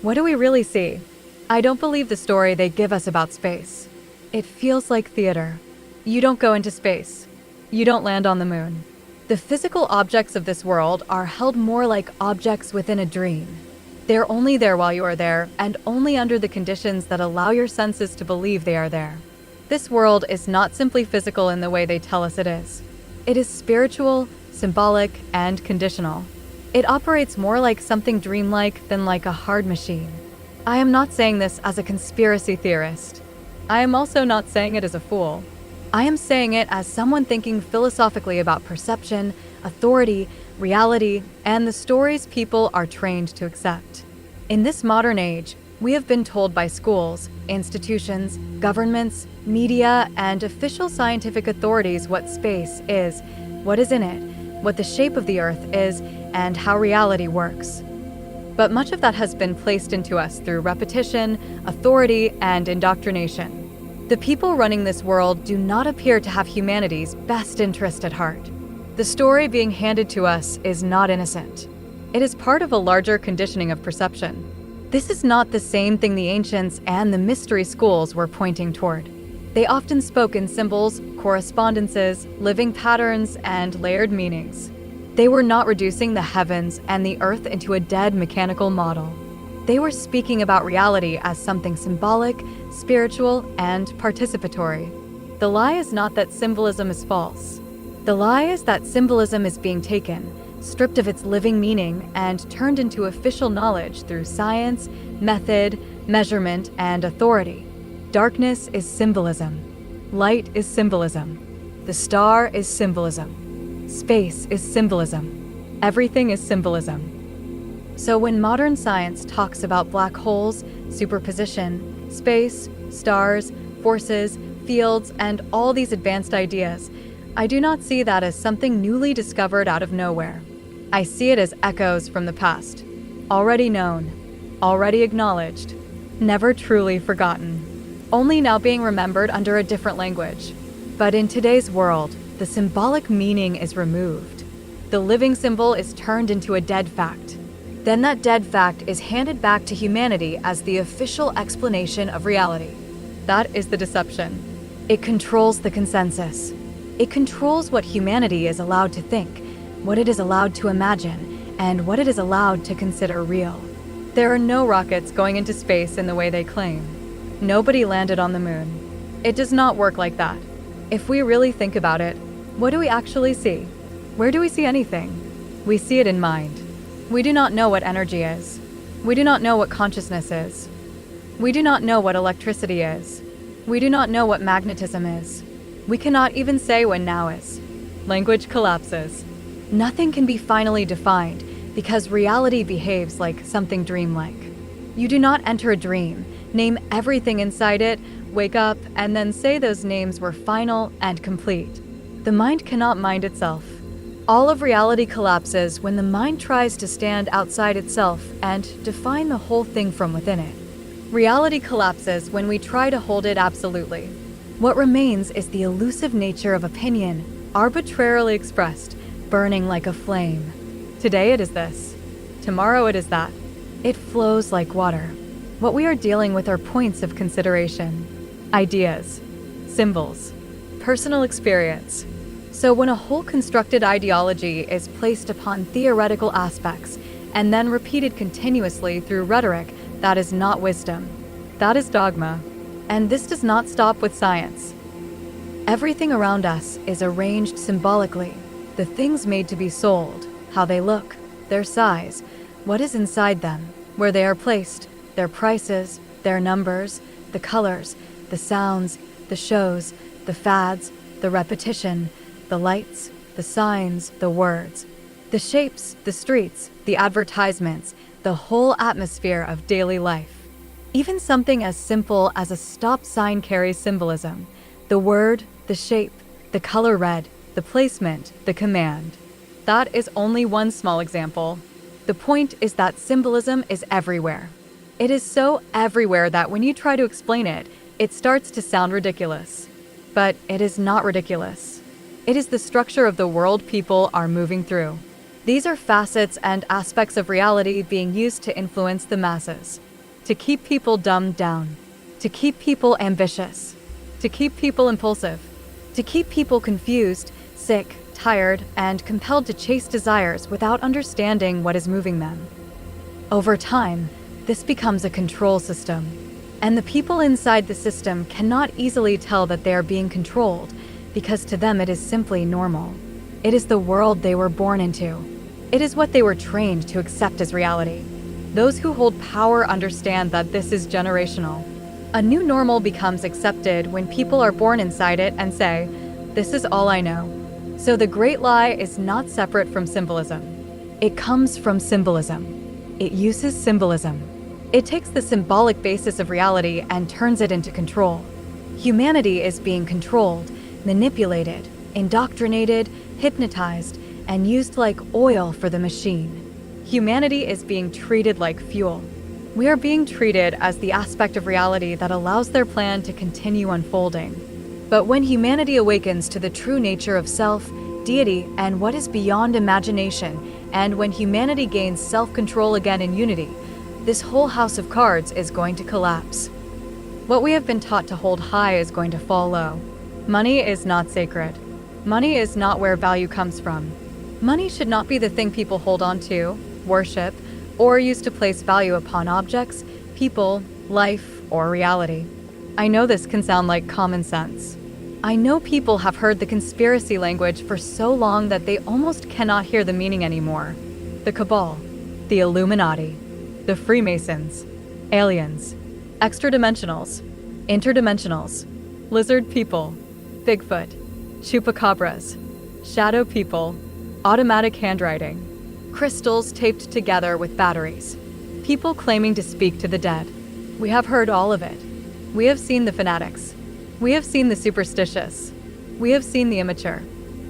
What do we really see? I don't believe the story they give us about space. It feels like theater. You don't go into space. You don't land on the moon. The physical objects of this world are held more like objects within a dream. They're only there while you are there, and only under the conditions that allow your senses to believe they are there. This world is not simply physical in the way they tell us it is. It is spiritual, symbolic, and conditional. It operates more like something dreamlike than like a hard machine. I am not saying this as a conspiracy theorist. I am also not saying it as a fool. I am saying it as someone thinking philosophically about perception, authority, reality, and the stories people are trained to accept. In this modern age, we have been told by schools, institutions, governments, media, and official scientific authorities what space is, what is in it, what the shape of the Earth is, and how reality works. But much of that has been placed into us through repetition, authority, and indoctrination. The people running this world do not appear to have humanity's best interest at heart. The story being handed to us is not innocent. It is part of a larger conditioning of perception. This is not the same thing the ancients and the mystery schools were pointing toward. They often spoke in symbols, correspondences, living patterns, and layered meanings. They were not reducing the heavens and the earth into a dead mechanical model. They were speaking about reality as something symbolic, spiritual, and participatory. The lie is not that symbolism is false. The lie is that symbolism is being taken, stripped of its living meaning, and turned into official knowledge through science, method, measurement, and authority. Darkness is symbolism. Light is symbolism. The star is symbolism. Space is symbolism. Everything is symbolism. So when modern science talks about black holes, superposition, space, stars, forces, fields, and all these advanced ideas, I do not see that as something newly discovered out of nowhere. I see it as echoes from the past, already known, already acknowledged, never truly forgotten, only now being remembered under a different language. But in today's world, the symbolic meaning is removed. The living symbol is turned into a dead fact. Then that dead fact is handed back to humanity as the official explanation of reality. That is the deception. It controls the consensus. It controls what humanity is allowed to think, what it is allowed to imagine, and what it is allowed to consider real. There are no rockets going into space in the way they claim. Nobody landed on the moon. It does not work like that. If we really think about it, what do we actually see? Where do we see anything? We see it in mind. We do not know what energy is. We do not know what consciousness is. We do not know what electricity is. We do not know what magnetism is. We cannot even say when now is. Language collapses. Nothing can be finally defined because reality behaves like something dreamlike. You do not enter a dream, name everything inside it, wake up, and then say those names were final and complete. The mind cannot mind itself. All of reality collapses when the mind tries to stand outside itself and define the whole thing from within it. Reality collapses when we try to hold it absolutely. What remains is the elusive nature of opinion, arbitrarily expressed, burning like a flame. Today it is this. Tomorrow it is that. It flows like water. What we are dealing with are points of consideration, ideas, symbols, personal experience. So when a whole constructed ideology is placed upon theoretical aspects and then repeated continuously through rhetoric, that is not wisdom. That is dogma. And this does not stop with science. Everything around us is arranged symbolically. The things made to be sold, how they look, their size, what is inside them, where they are placed, their prices, their numbers, the colors, the sounds, the shows, the fads, the repetition, the lights, the signs, the words, the shapes, the streets, the advertisements, the whole atmosphere of daily life. Even something as simple as a stop sign carries symbolism. The word, the shape, the color red, the placement, the command. That is only one small example. The point is that symbolism is everywhere. It is so everywhere that when you try to explain it, it starts to sound ridiculous. But it is not ridiculous. It is the structure of the world people are moving through. These are facets and aspects of reality being used to influence the masses. to keep people dumbed down, to keep people ambitious, to keep people impulsive, to keep people confused, sick, tired, and compelled to chase desires without understanding what is moving them. Over time, this becomes a control system, and the people inside the system cannot easily tell that they are being controlled because to them it is simply normal. It is the world they were born into. It is what they were trained to accept as reality. Those who hold power understand that this is generational. A new normal becomes accepted when people are born inside it and say, "This is all I know." So the great lie is not separate from symbolism. It comes from symbolism. It uses symbolism. It takes the symbolic basis of reality and turns it into control. Humanity is being controlled, manipulated, indoctrinated, hypnotized, and used like oil for the machine. Humanity is being treated like fuel. We are being treated as the aspect of reality that allows their plan to continue unfolding. But when humanity awakens to the true nature of self, deity, and what is beyond imagination, and when humanity gains self-control again in unity, this whole house of cards is going to collapse. What we have been taught to hold high is going to fall low. Money is not sacred. Money is not where value comes from. Money should not be the thing people hold on to, worship, or use to place value upon objects, people, life, or reality. I know this can sound like common sense. I know people have heard the conspiracy language for so long that they almost cannot hear the meaning anymore. The Cabal, the Illuminati, the Freemasons, aliens, extra-dimensionals, interdimensionals, lizard people, Bigfoot, chupacabras, shadow people, automatic handwriting, crystals taped together with batteries, people claiming to speak to the dead. We have heard all of it. We have seen the fanatics. We have seen the superstitious. We have seen the immature.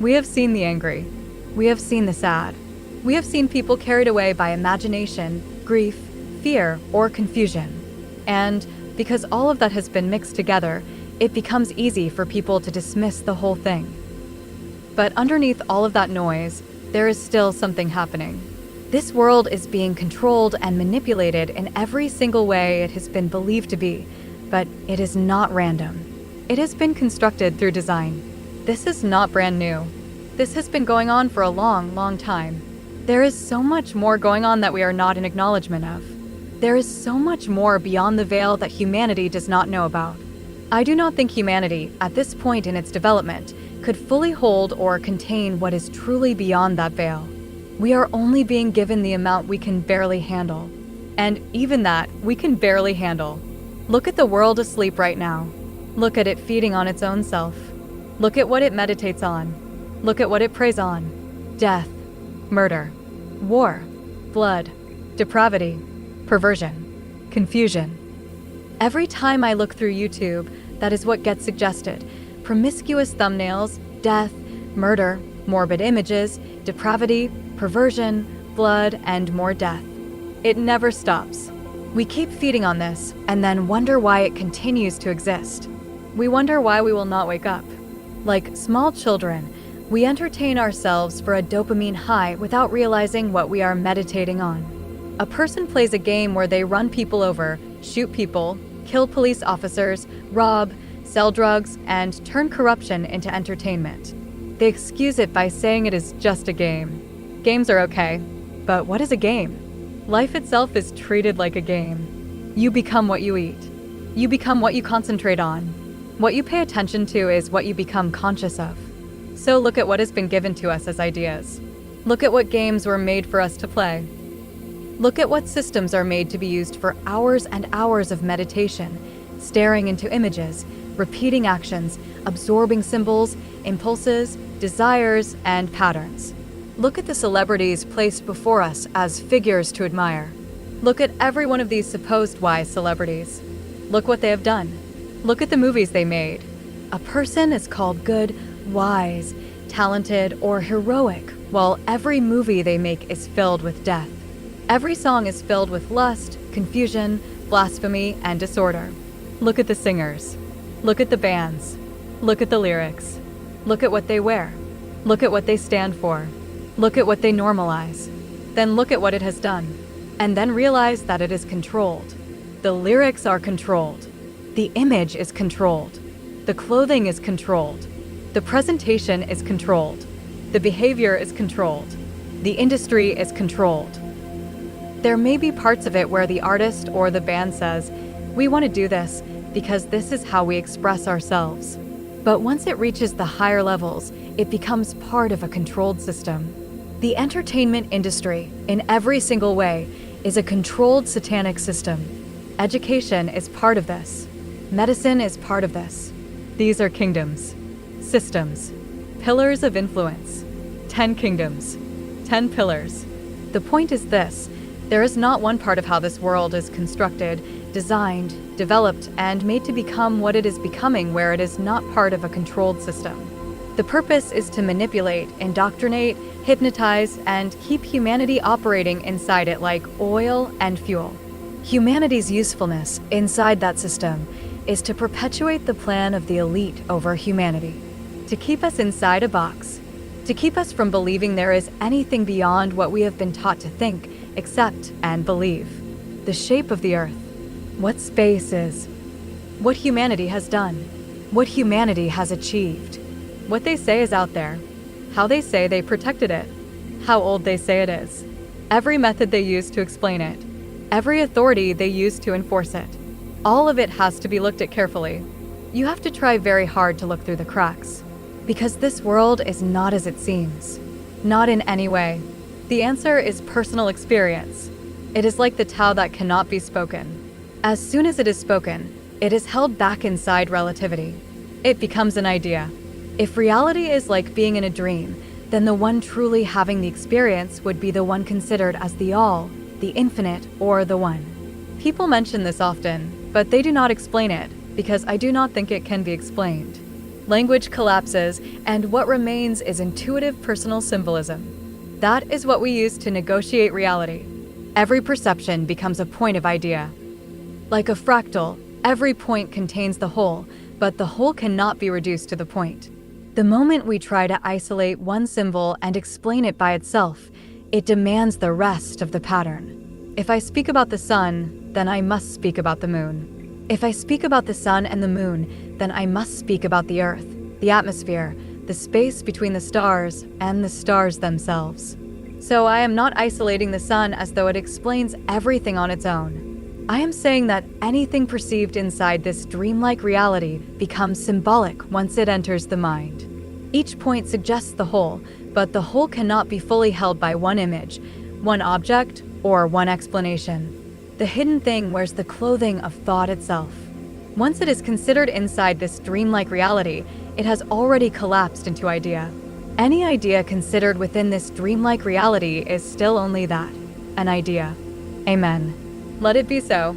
We have seen the angry. We have seen the sad. We have seen people carried away by imagination, grief, fear, or confusion. And because all of that has been mixed together, it becomes easy for people to dismiss the whole thing. But underneath all of that noise, there is still something happening. This world is being controlled and manipulated in every single way it has been believed to be, but it is not random. It has been constructed through design. This is not brand new. This has been going on for a long, long time. There is so much more going on that we are not in acknowledgement of. There is so much more beyond the veil that humanity does not know about. I do not think humanity, at this point in its development, could fully hold or contain what is truly beyond that veil. We are only being given the amount we can barely handle. And even that, we can barely handle. Look at the world asleep right now. Look at it feeding on its own self. Look at what it meditates on. Look at what it preys on. Death, murder, war, blood, depravity, perversion, confusion. Every time I look through YouTube, that is what gets suggested. Promiscuous thumbnails, death, murder, morbid images, depravity, perversion, blood, and more death. It never stops. We keep feeding on this and then wonder why it continues to exist. We wonder why we will not wake up. Like small children, we entertain ourselves for a dopamine high without realizing what we are meditating on. A person plays a game where they run people over, shoot people, kill police officers, rob, sell drugs, and turn corruption into entertainment. They excuse it by saying it is just a game. Games are okay, but what is a game? Life itself is treated like a game. You become what you eat. You become what you concentrate on. What you pay attention to is what you become conscious of. So look at what has been given to us as ideas. Look at what games were made for us to play. Look at what systems are made to be used for hours and hours of meditation, staring into images, repeating actions, absorbing symbols, impulses, desires, and patterns. Look at the celebrities placed before us as figures to admire. Look at every one of these supposed wise celebrities. Look what they have done. Look at the movies they made. A person is called good, wise, talented, or heroic, while every movie they make is filled with death. Every song is filled with lust, confusion, blasphemy, and disorder. Look at the singers. Look at the bands. Look at the lyrics. Look at what they wear. Look at what they stand for. Look at what they normalize. Then look at what it has done. And then realize that it is controlled. The lyrics are controlled. The image is controlled. The clothing is controlled. The presentation is controlled. The behavior is controlled. The industry is controlled. There may be parts of it where the artist or the band says, "We want to do this because this is how we express ourselves." But once it reaches the higher levels, it becomes part of a controlled system. The entertainment industry, in every single way, is a controlled satanic system. Education is part of this. Medicine is part of this. These are kingdoms, systems, pillars of influence. 10 kingdoms, 10 pillars. The point is this: there is not one part of how this world is constructed, designed, developed, and made to become what it is becoming where it is not part of a controlled system. The purpose is to manipulate, indoctrinate, hypnotize, and keep humanity operating inside it like oil and fuel. Humanity's usefulness inside that system is to perpetuate the plan of the elite over humanity, to keep us inside a box, to keep us from believing there is anything beyond what we have been taught to think, accept, and believe. The shape of the earth, what space is, what humanity has done, what humanity has achieved, what they say is out there, how they say they protected it, how old they say it is, every method they use to explain it, every authority they use to enforce it. All of it has to be looked at carefully. You have to try very hard to look through the cracks, because this world is not as it seems, not in any way. The answer is personal experience. It is like the Tao that cannot be spoken. As soon as it is spoken, it is held back inside relativity. It becomes an idea. If reality is like being in a dream, then the one truly having the experience would be the one considered as the all, the infinite, or the one. People mention this often, but they do not explain it, because I do not think it can be explained. Language collapses, and what remains is intuitive personal symbolism. That is what we use to negotiate reality. Every perception becomes a point of idea. Like a fractal, every point contains the whole, but the whole cannot be reduced to the point. The moment we try to isolate one symbol and explain it by itself, it demands the rest of the pattern. If I speak about the sun, then I must speak about the moon. If I speak about the sun and the moon, then I must speak about the earth, the atmosphere, the space between the stars, and the stars themselves. So I am not isolating the sun as though it explains everything on its own. I am saying that anything perceived inside this dreamlike reality becomes symbolic once it enters the mind. Each point suggests the whole, but the whole cannot be fully held by one image, one object, or one explanation. The hidden thing wears the clothing of thought itself. Once it is considered inside this dreamlike reality, it has already collapsed into idea. Any idea considered within this dreamlike reality is still only that, an idea. Amen. Let it be so.